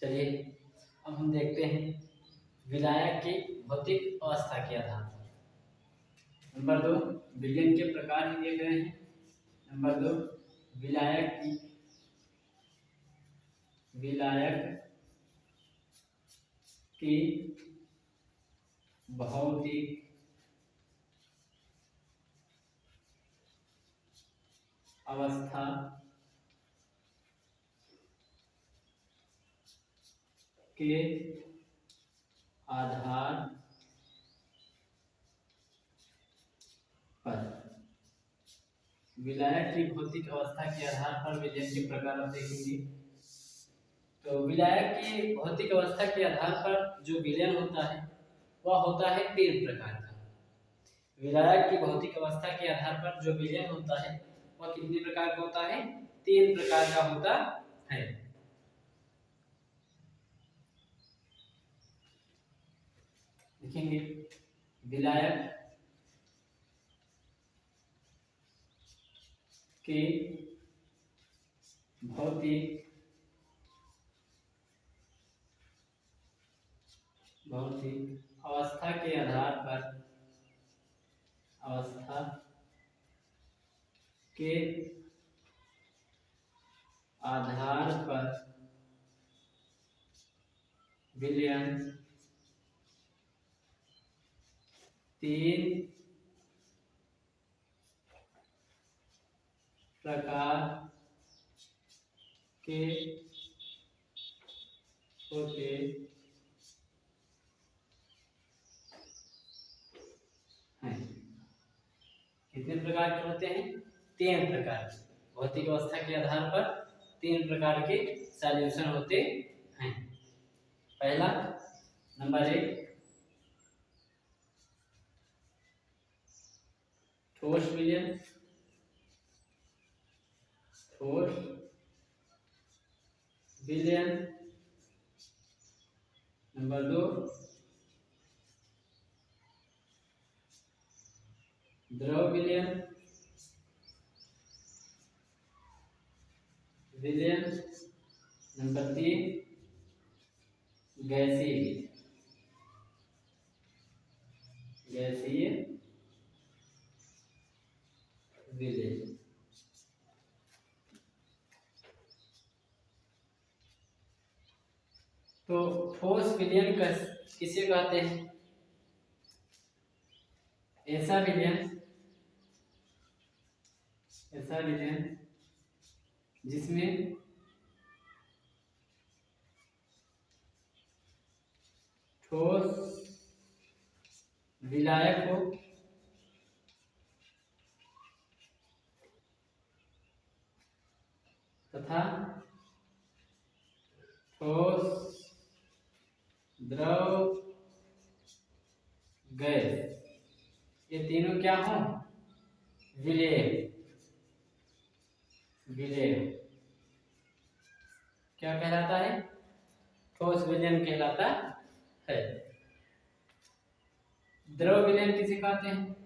चलिए अब हम देखते हैं विलायक की भौतिक अवस्था के आधार पर। नंबर 2 विलयन के प्रकार ही देख रहे हैं। नंबर 2 विलायक की भौतिक अवस्था के आधार पर। विलायक की भौतिक अवस्था के आधार पर विलयन के प्रकार आप देखेंगे। तो विलायक की भौतिक अवस्था के आधार पर जो विलयन होता है वह होता है 3 प्रकार का। विलायक की भौतिक अवस्था के आधार पर जो विलयन होता है वह कितने प्रकार का होता है? 3 प्रकार का होता है। देखेंगे विलायक की भौतिक अवस्था के आधार पर विलयन 3 प्रकार के होते हैं। कितने प्रकार के होते हैं? 3 प्रकार। भौतिक अवस्था के आधार पर 3 प्रकार के सॉल्यूशन होते हैं। पहला नंबर 1 ठोस विलयन। नंबर 2 द्रव विलयन। नंबर 3 गैसीय विलयन। तो ठोस विलयन किसे कहते हैं? ऐसा विलयन जिसमें ठोस विलायक हो तथा ठोस द्रव गैस ये तीनों क्या हो? विलेय। क्या कहलाता है? ठोस विलयन कहलाता है। द्रव विलयन किसे कहते हैं?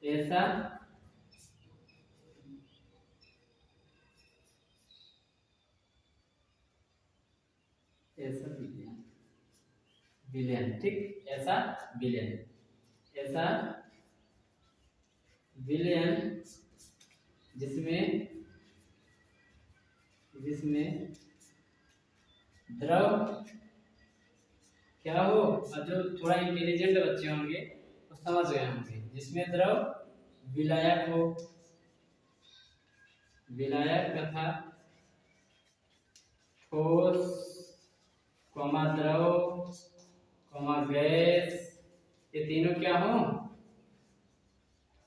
ऐसा विलयन, ठीक। ऐसा विलयन जिसमें द्रव क्या हो? और जो थोड़ा इंटेलिजेंट बच्चे होंगे वो समझ गए होंगे। जिसमें द्रव विलायक हो, तथा ठोस द्रव गैस ये तीनों क्या हो?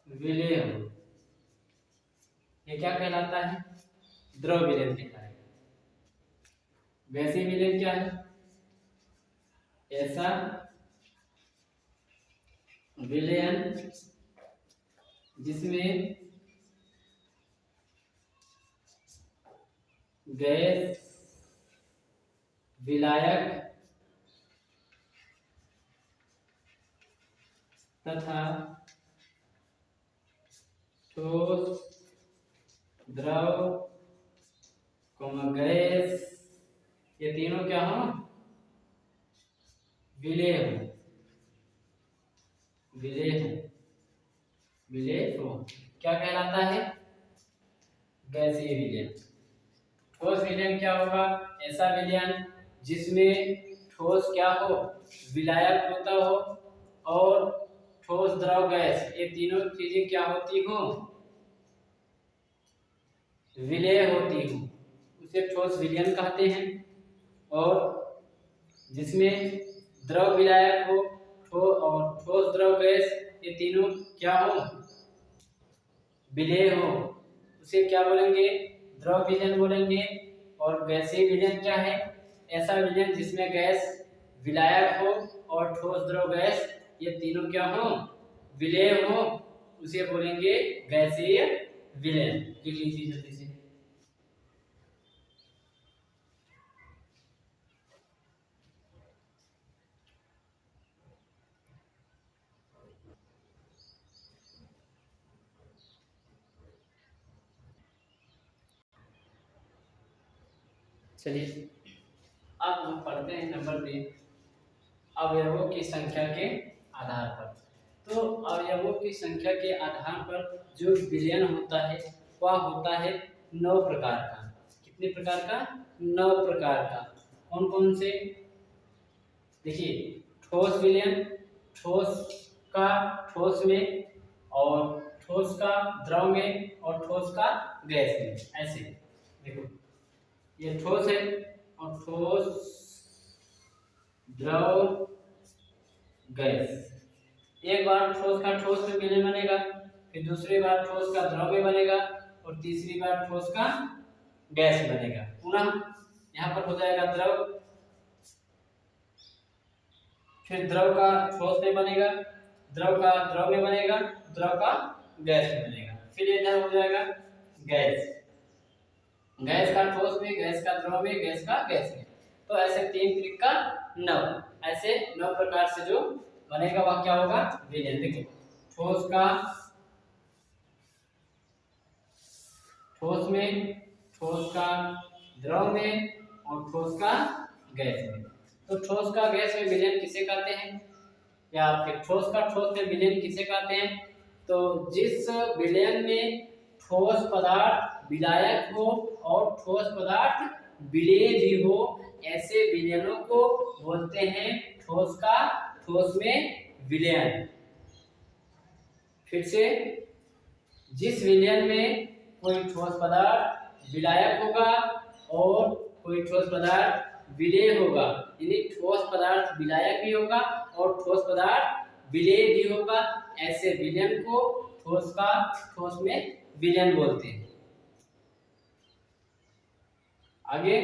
विलेय हो। ये क्या कहलाता है? द्रव विलयन कहलाएगा। गैसीय विलयन क्या है? ऐसा विलयन जिसमें गैस विलायक तथा ठोस द्रव गैस ये तीनों क्या हो, विलेय हो, विलेय हो, विलेय हो। क्या कहलाता है, गैसीय विलयन। ठोस विलयन क्या होगा, ऐसा विलयन जिसमें ठोस क्या हो, विलायक होता हो और ठोस द्रव गैस, ये तीनों चीजें क्या होती हो, विलेय होती हो, उसे ठोस विलयन कहते हैं। और जिसमें द्रव विलायक हो और ठोस द्रव गैस, ये तीनों क्या हो, विलेय हो, उसे क्या बोलेंगे, द्रव विलयन बोलेंगे। और गैसीय विलयन क्या है, ऐसा विलयन जिसमें गैस विलायक हो और ठोस द्रव गैस, ये तीनों क्या हो, विलेय हो, उसे बोलेंगे गैसीय विलयन। लिख लीजिए जल्दी से। चलिए अब हम पढ़ते हैं नंबर 3, अवयवों की संख्या के आधार पर। तो अवयवों की संख्या के आधार पर जो विलयन होता है वह होता है 9 प्रकार का। कितने प्रकार का, 9 प्रकार का। कौन कौन से, देखिए, ठोस विलयन, ठोस का ठोस में, और ठोस का द्रव में, और ठोस का गैस में। ऐसे देखो, ये ठोस है और ठोस द्रव गैस, एक बार ठोस का ठोस में विलयन बनेगा, फिर दूसरी बार ठोस का द्रव में बनेगा, और तीसरी बार ठोस का गैस में बनेगा। पुनः यहाँ पर हो जाएगा द्रव, फिर द्रव का ठोस में बनेगा, द्रव का द्रव में बनेगा, द्रव का गैस में बनेगा, फिर इधर हो जाएगा गैस, गैस का ठोस में, गैस का द्रव में, गैस का गैस में। तो ऐसे 3 त्रिका 9, ऐसे 9 प्रकार से जो बनेगा वह क्या होगा, विलयन। देखो, ठोस का ठोस में, ठोस का द्रव में, और ठोस का गैस में। तो ठोस का गैस में विलयन किसे कहते हैं, या फिर ठोस का ठोस में विलयन किसे कहते हैं, तो जिस विलयन में ठोस पदार्थ विलायक हो और ठोस पदार्थ विलेय भी हो, ऐसे विलयनों को बोलते हैं ठोस का ठोस में विलयन। फिर से, जिस विलयन में कोई ठोस पदार्थ विलायक होगा और कोई ठोस पदार्थ विलेय होगा, यानी ठोस पदार्थ विलायक भी होगा और ठोस पदार्थ विलेय भी होगा, ऐसे विलयन को ठोस का ठोस में विलयन बोलते हैं। आगे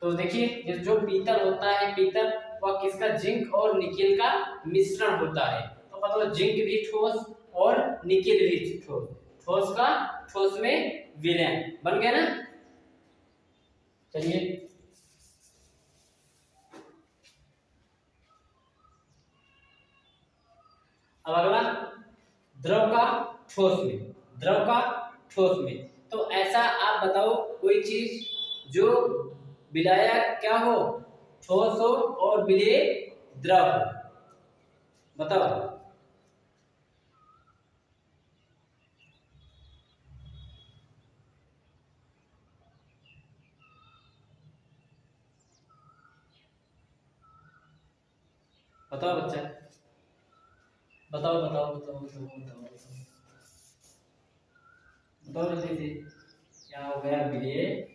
तो देखिए, जो पीतल होता है, पीतल वह किसका, जिंक और निकेल का मिश्रण होता है। तो मतलब जिंक भी ठोस और निकेल भी ठोस, ठोस का ठोस में विलयन बन गया ना। चलिए अब अगला, द्रव का ठोस में, द्रव का ठोस में। तो ऐसा आप बताओ कोई चीज जो विलायक क्या हो, ठोस हो, और विलेय द्रव हो, बताओ। बताओ बच्चा, बताओ बताओ बताओ बताओ बताओ बताओ बताओ जल्दी से। यहाँ हो गया विलेय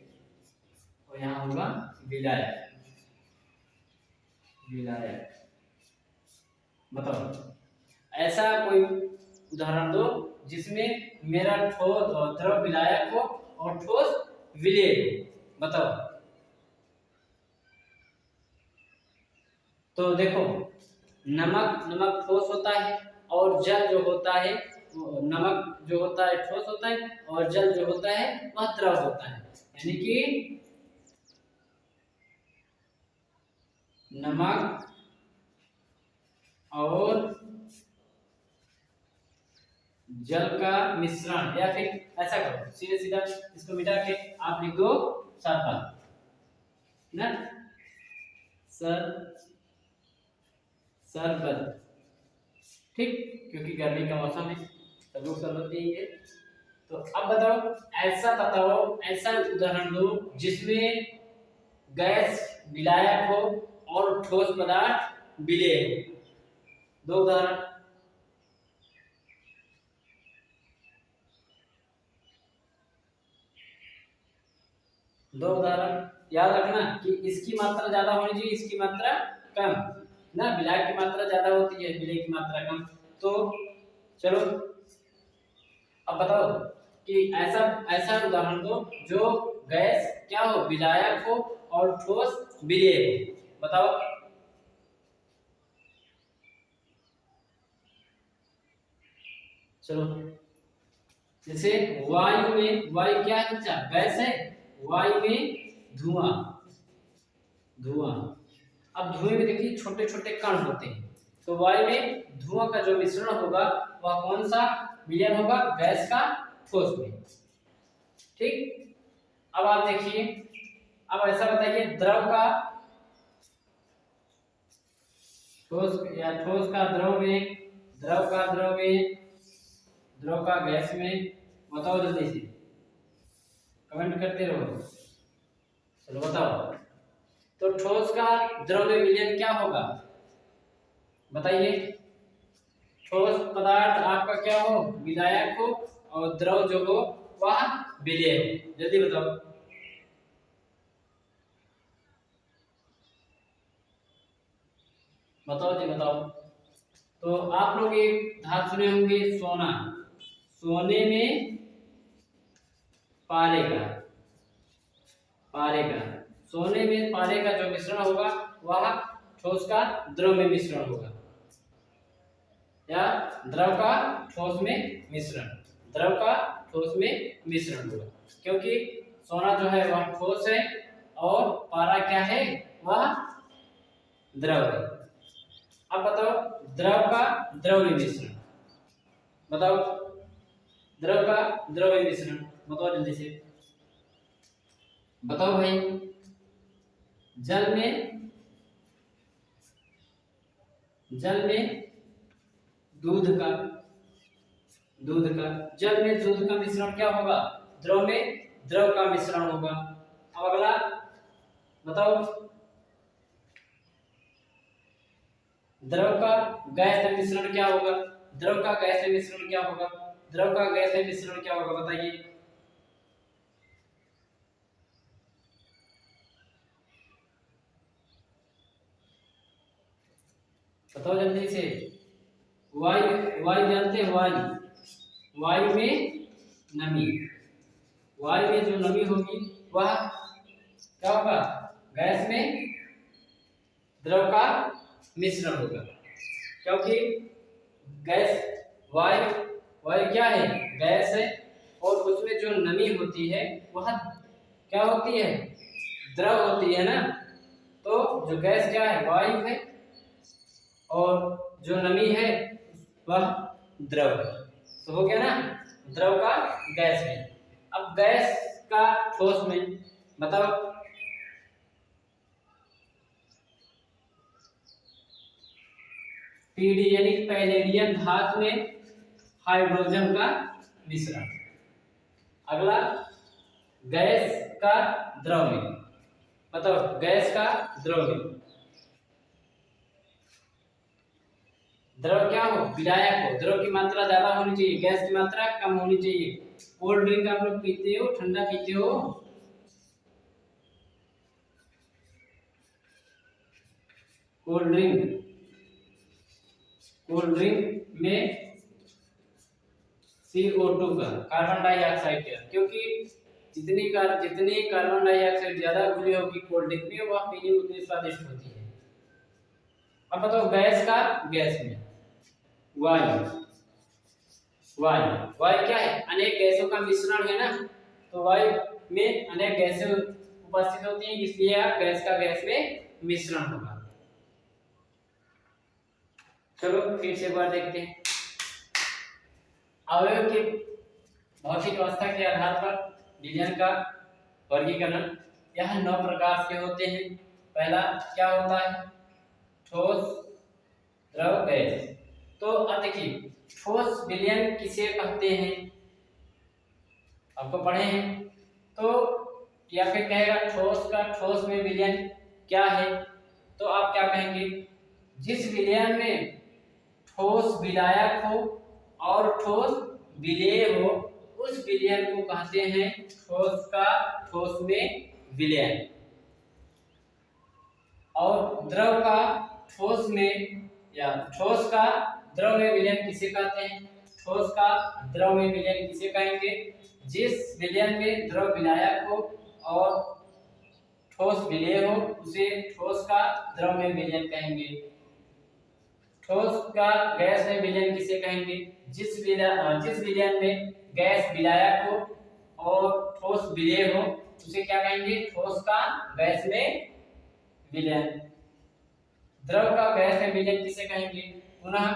और यहाँ होगा विलायक, विलायक। बताओ ऐसा कोई उदाहरण दो जिसमें मेरा ठोस और द्रव विलायक हो और ठोस विलेय हो, बताओ। तो देखो, नमक, नमक ठोस होता है, और जल जो होता है, नमक जो होता है ठोस होता है, और जल जो होता है वह द्रव होता है। यानी कि नमक और जल का मिश्रण, या फिर ऐसा करो, सीधे सीधा इसको मिटा के आप लिख दो 7 बार ना, सर सरबत, ठीक, क्योंकि गर्मी का मौसम है, सब लोग शरबत पिएंगे। तो अब बताओ ऐसा उदाहरण दो जिसमें गैस विलायक हो और ठोस पदार्थ विलेय हो। दो उदाहरण। याद रखना कि इसकी मात्रा ज्यादा होनी चाहिए, इसकी मात्रा कम ना, विलायक की मात्रा ज्यादा होती है, विलेय की मात्रा कम। तो चलो अब बताओ कि ऐसा ऐसा उदाहरण दो जो गैस क्या हो, विलायक हो और ठोस विलेय हो। बताओ। चलो, जैसे वायु क्या है बच्चा, गैस है, वायु में धुआं। अब धुएं में देखिए छोटे छोटे कण होते हैं, तो वायु में धुआं का जो मिश्रण होगा वह कौन सा विलयन होगा, गैस का ठोस में, ठीक। अब आप देखिए, अब ऐसा बताइए द्रव का ठोस या ठोस का द्रव में, द्रव का द्रव में, द्रव का गैस में। बताओ जल्दी से, कमेंट करते रहो। चलो बताओ, तो ठोस का द्रव में विलयन क्या होगा, बताइए। ठोस पदार्थ आपका क्या हो, विलायक हो, और द्रव जो हो वह विलेय हो। जल्दी बताओ। बताओ जी बताओ। तो आप लोग एक धातु सुने होंगे, सोना। सोने में पारे का, सोने में पारे का जो मिश्रण होगा वह ठोस का द्रव में मिश्रण होगा, या द्रव का ठोस में मिश्रण, द्रव का ठोस में मिश्रण होगा, क्योंकि सोना जो है वह ठोस है और पारा क्या है, वह द्रव है। अब बताओ द्रव का द्रव में मिश्रण, बताओ द्रव का द्रव में मिश्रण, बताओ जल्दी से बताओ भाई। जल में दूध का, जल में दूध का मिश्रण क्या होगा, द्रव में द्रव का मिश्रण होगा। अब अगला बताओ, द्रव का गैस में मिश्रण क्या होगा, द्रव का गैस में मिश्रण क्या होगा, द्रव का गैस में मिश्रण क्या होगा, बताइए। बताओ जल्दी से। वायु जानते हैं, वायु में नमी, वायु में जो नमी होगी वह क्या होगा, गैस में द्रव का मिश्रण होगा, क्योंकि गैस वायु क्या है, गैस है, और उसमें जो नमी होती है वह क्या होती है, द्रव होती है ना। तो जो गैस क्या है, वायु है, और जो नमी है वह द्रव है। तो हो गया ना, द्रव का गैस में। अब गैस का ठोस में बताओ। पीडी यानी पैलेडियम धातु में हाइड्रोजन का मिश्रण। अगला गैस का द्रव में, बताओ गैस का द्रव में, द्रव क्या हो, विलायक हो, द्रव की मात्रा ज्यादा होनी चाहिए, गैस की मात्रा कम होनी चाहिए। कोल्ड ड्रिंक आप लोग पीते हो, ठंडा पीते हो, कोल्ड ड्रिंक में CO2 का, कार्बन डाइऑक्साइड का, क्योंकि जितनी कार्बन डाइऑक्साइड ज्यादा घुली होगी कोल्ड ड्रिंक में, वह पीने में उतनी स्वादिष्ट होती है। अब बताओ गैस का गैस में, वायु क्या है, अनेक गैसों का मिश्रण है ना, तो वायु में अनेक गैसें उपस्थित होती हैं, इसलिए आप गैस का गैस में मिश्रण होगा। चलो फिर से एक बार देखते हैं। अवयव के भौतिक अवस्था के आधार पर विलयन का वर्गीकरण, यह 9 प्रकार के होते हैं। पहला क्या होता है, ठोस, द्रव, गैस। तो अब देखिए ठोस विलयन किसे कहते हैं, आपको पढ़े हैं तो, या फिर कहेगा ठोस का ठोस में विलयन क्या है, तो आप क्या कहेंगे, जिस विलयन में ठोस विलायक हो और ठोस विलेय हो उस विलयन को कहते हैं ठोस का ठोस में विलयन। और द्रव का ठोस में, या ठोस का द्रव में विलयन किसे कहते हैं, ठोस का द्रव में विलयन किसे कहेंगे, जिस विलयन में द्रव विलायक हो और ठोस विलेय हो उसे ठोस का द्रव में विलयन कहेंगे। ठोस का गैस में विलयन किसे कहेंगे, जिस विलयन में गैस विलायक हो और ठोस विलेय हो उसे क्या कहेंगे, ठोस का गैस में विलयन। द्रव का गैस में विलयन किसे कहेंगे, पुनः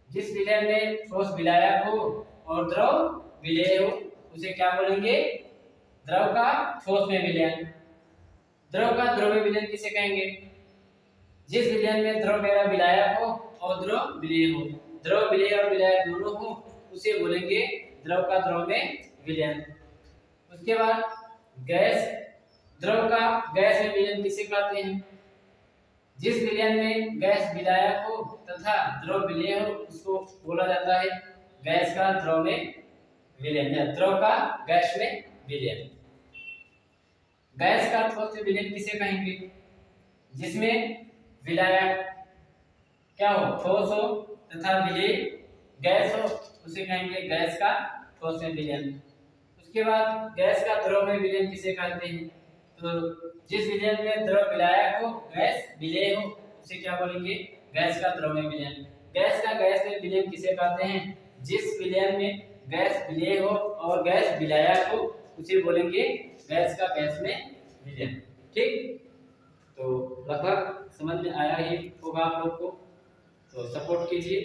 जिस विलयन में ठोस विलायक हो और द्रव विलेय हो उसे क्या बोलेंगे, द्रव का ठोस में विलयन। द्रव का द्रव में विलयन किसे कहेंगे, जिस विलयन में द्रव मेरा विलायक हो और द्रव विलेय हो, द्रव विलेय और विलायक दोनों हो उसे बोलेंगे द्रव का द्रव में विलयन। उसके बाद गैस, द्रव का गैस में विलयन किसे कहते हैं, जिस विलयन में गैस विलायक हो तथा द्रव विलेय हो उसको बोला जाता है गैस का द्रव में विलयन, या द्रव का गैस में विलयन। गैस का ठोस में विलयन किसे कहेंगे, जिसमें विलायक क्या हो, ठोस हो तथा विलेय गैस हो उसे कहेंगे गैस का ठोस में विलयन। उसके बाद गैस का द्रव में विलयन किसे कहते हैं, तो जिस विलयन में द्रव विलायक हो गैस विलेय हो उसे क्या बोलेंगे, गैस का द्रव में विलयन। गैस का गैस में विलयन किसे कहते हैं, जिस विलयन में गैस विलेय हो और गैस विलायक हो उसे बोलेंगे गैस का गैस में विलयन। ठीक, तो लगभग समझ में आया ही होगा आप लोग को, तो सपोर्ट कीजिए,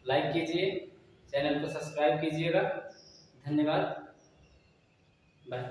लाइक कीजिए, चैनल को सब्सक्राइब कीजिएगा। धन्यवाद, बाय।